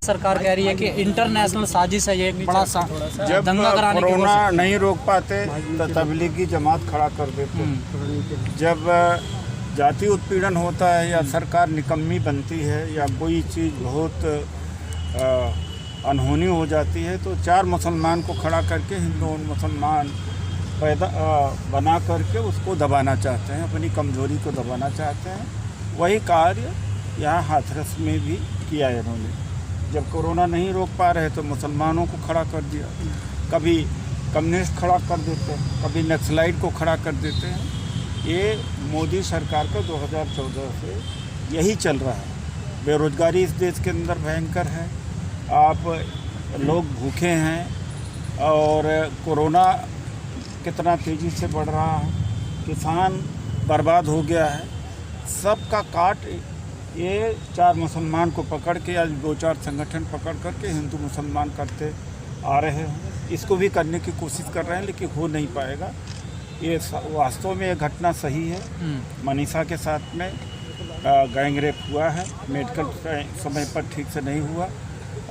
सरकार कह रही है कि इंटरनेशनल साजिश है, ये एक बड़ा जब दंगा कराने की कोरोना कोशिश। नहीं रोक पाते तो तबलीगी जमात खड़ा कर देते। जब जाति उत्पीड़न होता है या सरकार निकम्मी बनती है या कोई चीज़ बहुत अनहोनी हो जाती है तो चार मुसलमान को खड़ा करके हिंदू और मुसलमान पैदा बना करके उसको दबाना चाहते हैं, अपनी कमज़ोरी को दबाना चाहते हैं। वही कार्य यहाँ हाथरस में भी किया है इन्होंने। जब कोरोना नहीं रोक पा रहे तो मुसलमानों को खड़ा कर दिया, कभी कम्युनिस्ट खड़ा कर देते हैं, कभी नक्सलाइट को खड़ा कर देते हैं। ये मोदी सरकार का 2014 से यही चल रहा है। बेरोजगारी इस देश के अंदर भयंकर है, आप लोग भूखे हैं और कोरोना कितना तेज़ी से बढ़ रहा है, किसान बर्बाद हो गया है। सबका काट ये चार मुसलमान को पकड़ के या दो चार संगठन पकड़ करके हिंदू मुसलमान करते आ रहे हैं। इसको भी करने की कोशिश कर रहे हैं लेकिन हो नहीं पाएगा। ये वास्तव में ये घटना सही है। मनीषा के साथ में गैंग रेप हुआ है, मेडिकल समय पर ठीक से नहीं हुआ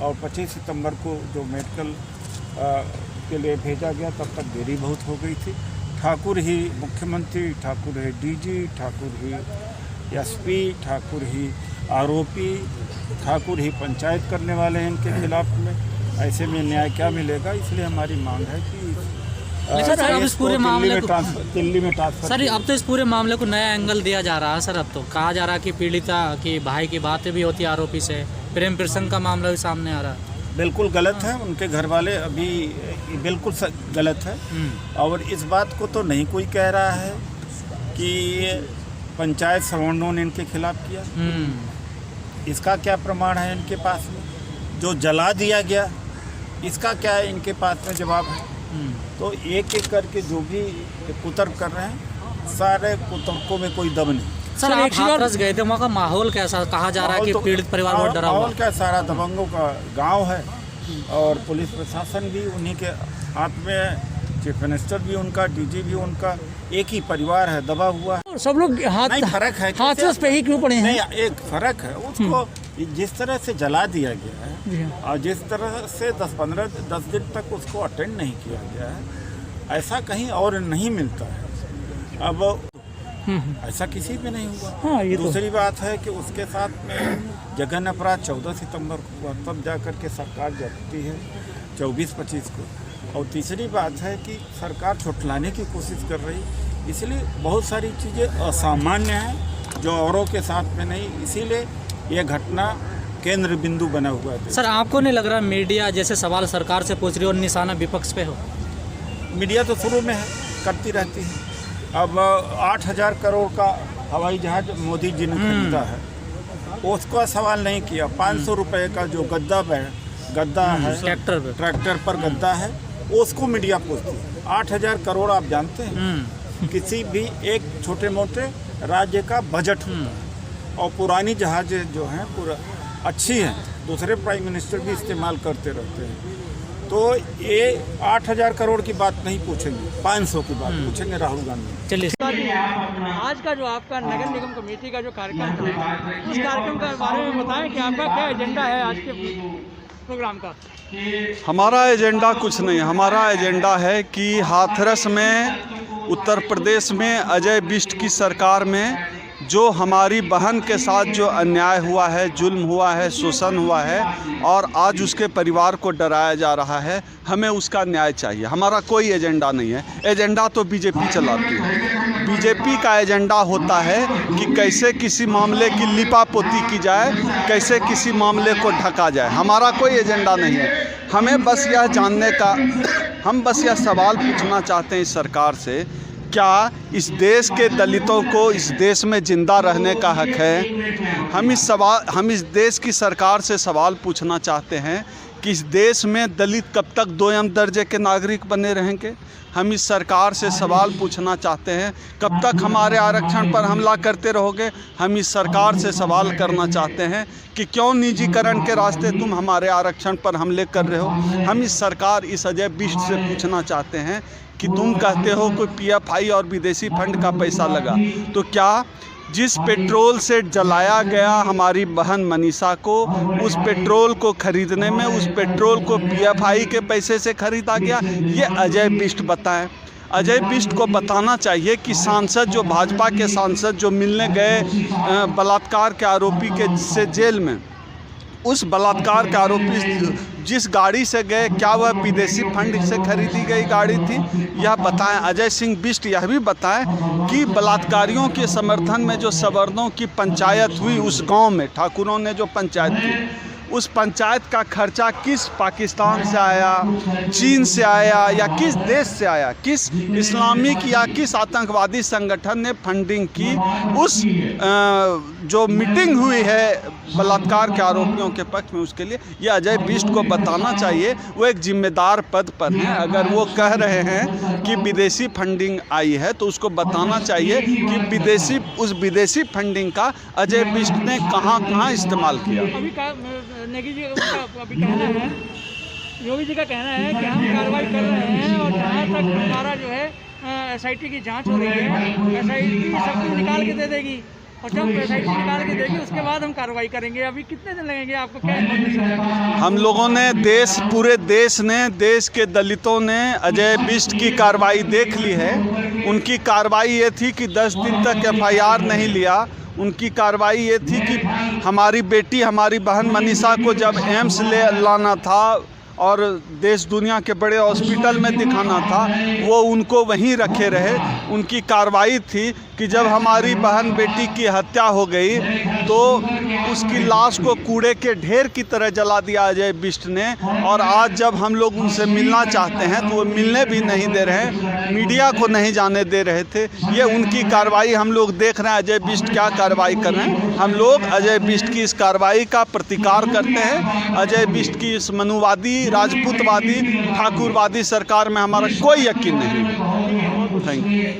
और 25 सितंबर को जो मेडिकल के लिए भेजा गया तब तक देरी बहुत हो गई थी। ठाकुर ही मुख्यमंत्री, ठाकुर ही डीजी, ठाकुर ही एसपी, ठाकुर ही आरोपी, ठाकुर ही पंचायत करने वाले हैं इनके खिलाफ में। ऐसे में न्याय क्या मिलेगा? इसलिए हमारी मांग है कि सर अब इस पूरे मामले को दिल्ली में ट्रांसफर। सर अब तो इस पूरे मामले को नया एंगल दिया जा रहा है। सर अब तो कहा जा रहा है कि पीड़िता की भाई की बातें भी होती है आरोपी से, प्रेम प्रसंग का मामला भी सामने आ रहा है। बिल्कुल गलत है। उनके घर वाले अभी बिल्कुल गलत है और इस बात को तो नहीं कोई कह रहा है कि पंचायत सवर्णों ने इनके खिलाफ किया। इसका क्या प्रमाण है इनके पास में? जो जला दिया गया इसका क्या है इनके पास में जवाब है? तो एक एक करके जो भी कुतर्क कर रहे हैं, सारे कुतर्कों में कोई दम नहीं। सर आप हाथरस गए थे, वहाँ का माहौल कैसा? कहा जा रहा है कि पीड़ित परिवार बहुत डरा हुआ। माहौल क्या, सारा दबंगों का गांव है और पुलिस प्रशासन भी उन्हीं के हाथ में है, चीफ मिनिस्टर भी उनका, डीजी भी उनका, एक ही परिवार है, दबा हुआ है। सब लोग नहीं, फर्क है हाथरस पे ही क्यों पड़े हैं? नहीं, एक फर्क है। उसको जिस तरह से जला दिया गया है और जिस तरह से 10 दिन तक उसको अटेंड नहीं किया गया है, ऐसा कहीं और नहीं मिलता है। अब ऐसा किसी पे नहीं हुआ। हाँ, ये दूसरी बात है कि उसके साथ में जघन्य अपराध 14 सितंबर को हुआ, तब जा कर के सरकार जगती है 24-25 को। और तीसरी बात है कि सरकार छुटलाने की कोशिश कर रही, इसलिए बहुत सारी चीज़ें असामान्य हैं जो औरों के साथ में नहीं, इसीलिए ये घटना केंद्र बिंदु बना हुआ है। सर आपको नहीं लग रहा मीडिया जैसे सवाल सरकार से पूछ रही हो और निशाना विपक्ष पे हो? मीडिया तो शुरू में है, करती रहती है। अब 8,000 करोड़ का हवाई जहाज मोदी जी ने खरीदा है, उसका सवाल नहीं किया। 500 रुपये का जो गद्दा है ट्रैक्टर पर गद्दा है, उसको मीडिया पूछती है। 8,000 करोड़ आप जानते हैं किसी भी एक छोटे मोटे राज्य का बजट होता है। और पुरानी जहाज़ जो हैं पूरा अच्छी हैं, दूसरे प्राइम मिनिस्टर भी इस्तेमाल करते रहते हैं। तो ये 8,000 करोड़ की बात नहीं पूछेंगे, 500 की बात पूछेंगे राहुल गांधी। चलिए आज का जो आपका नगर निगम कमेटी का जो कार्यक्रम था, उस कार्यक्रम के बारे में बताएं कि आपका क्या एजेंडा है आज के प्रोग्राम का? हमारा एजेंडा कुछ नहीं, हमारा एजेंडा है कि हाथरस में, उत्तर प्रदेश में अजय बिष्ट की सरकार में जो हमारी बहन के साथ जो अन्याय हुआ है, जुल्म हुआ है, शोषण हुआ है और आज उसके परिवार को डराया जा रहा है, हमें उसका न्याय चाहिए। हमारा कोई एजेंडा नहीं है। एजेंडा तो बीजेपी चलाती है। बीजेपी का एजेंडा होता है कि कैसे किसी मामले की लिपापोती की जाए, कैसे किसी मामले को ढका जाए। हमारा कोई एजेंडा नहीं है। हमें बस यह जानने का, हम बस यह सवाल पूछना चाहते हैं इस सरकार से, क्या इस देश के दलितों को इस देश में ज़िंदा रहने का हक है? हम इस देश की सरकार से सवाल पूछना चाहते हैं कि इस देश में दलित कब तक 2म दर्जे के नागरिक बने रहेंगे? हम इस सरकार से सवाल पूछना चाहते हैं, कब तक हमारे आरक्षण पर हमला करते रहोगे? हम इस सरकार से सवाल करना चाहते हैं कि क्यों निजीकरण के रास्ते तुम हमारे आरक्षण पर हमले कर रहे हो? हम इस सरकार, इस अजय बिष्ट से पूछना चाहते हैं कि तुम कहते हो कोई PFI और विदेशी फंड का पैसा लगा, तो क्या जिस पेट्रोल से जलाया गया हमारी बहन मनीषा को, उस पेट्रोल को खरीदने में उस पेट्रोल को पीएफआई के पैसे से खरीदा गया, ये अजय बिष्ट बताएं। अजय बिष्ट को बताना चाहिए कि सांसद जो भाजपा के सांसद जो मिलने गए बलात्कार के आरोपी के से जेल में, उस बलात्कार के आरोपी जिस गाड़ी से गए, क्या वह विदेशी फंड से खरीदी गई गाड़ी थी, यह बताएं। अजय सिंह बिष्ट यह भी बताएं कि बलात्कारियों के समर्थन में जो सवर्णों की पंचायत हुई उस गांव में, ठाकुरों ने जो पंचायत की, उस पंचायत का खर्चा किस पाकिस्तान से आया, चीन से आया या किस देश से आया, किस इस्लामिक या किस आतंकवादी संगठन ने फंडिंग की। उस जो मीटिंग हुई है बलात्कार के आरोपियों के पक्ष में, उसके लिए यह अजय बिष्ट को बताना चाहिए। वो एक जिम्मेदार पद पर हैं, अगर वो कह रहे हैं कि विदेशी फंडिंग आई है तो उसको बताना चाहिए कि उस विदेशी फंडिंग का अजय बिष्ट ने कहाँ इस्तेमाल किया। नेगी जी का अभी कहना है, योगी जी का कहना है कि हम कार्रवाई कर रहे हैं और जहाँ तक हमारा जो है एसआईटी की जांच हो रही है, एसआईटी सब कुछ निकाल के दे देगी और जब एसआईटी निकाल के देगी उसके बाद हम कार्रवाई करेंगे। अभी कितने दिन लगेंगे, आपको क्या इन्फॉर्मेशन है? हम लोगों ने पूरे देश ने, देश के दलितों ने अजय बिष्ट की कार्रवाई देख ली है। उनकी कार्रवाई ये थी कि 10 दिन तक एफआईआर नहीं लिया। उनकी कार्रवाई ये थी कि हमारी बेटी, हमारी बहन मनीषा को जब एम्स ले लाना था और देश दुनिया के बड़े हॉस्पिटल में दिखाना था, वो उनको वहीं रखे रहे। उनकी कार्रवाई थी कि जब हमारी बहन बेटी की हत्या हो गई तो उसकी लाश को कूड़े के ढेर की तरह जला दिया अजय बिष्ट ने, और आज जब हम लोग उनसे मिलना चाहते हैं तो वो मिलने भी नहीं दे रहे, मीडिया को नहीं जाने दे रहे थे। ये उनकी कार्रवाई हम लोग देख रहे हैं, अजय बिष्ट क्या कार्रवाई कर रहे हैं। हम लोग अजय बिष्ट की इस कार्रवाई का प्रतिकार करते हैं। अजय बिष्ट की इस मनुवादी, राजपूतवादी, ठाकुरवादी सरकार में हमारा कोई यकीन नहीं है। Thank you.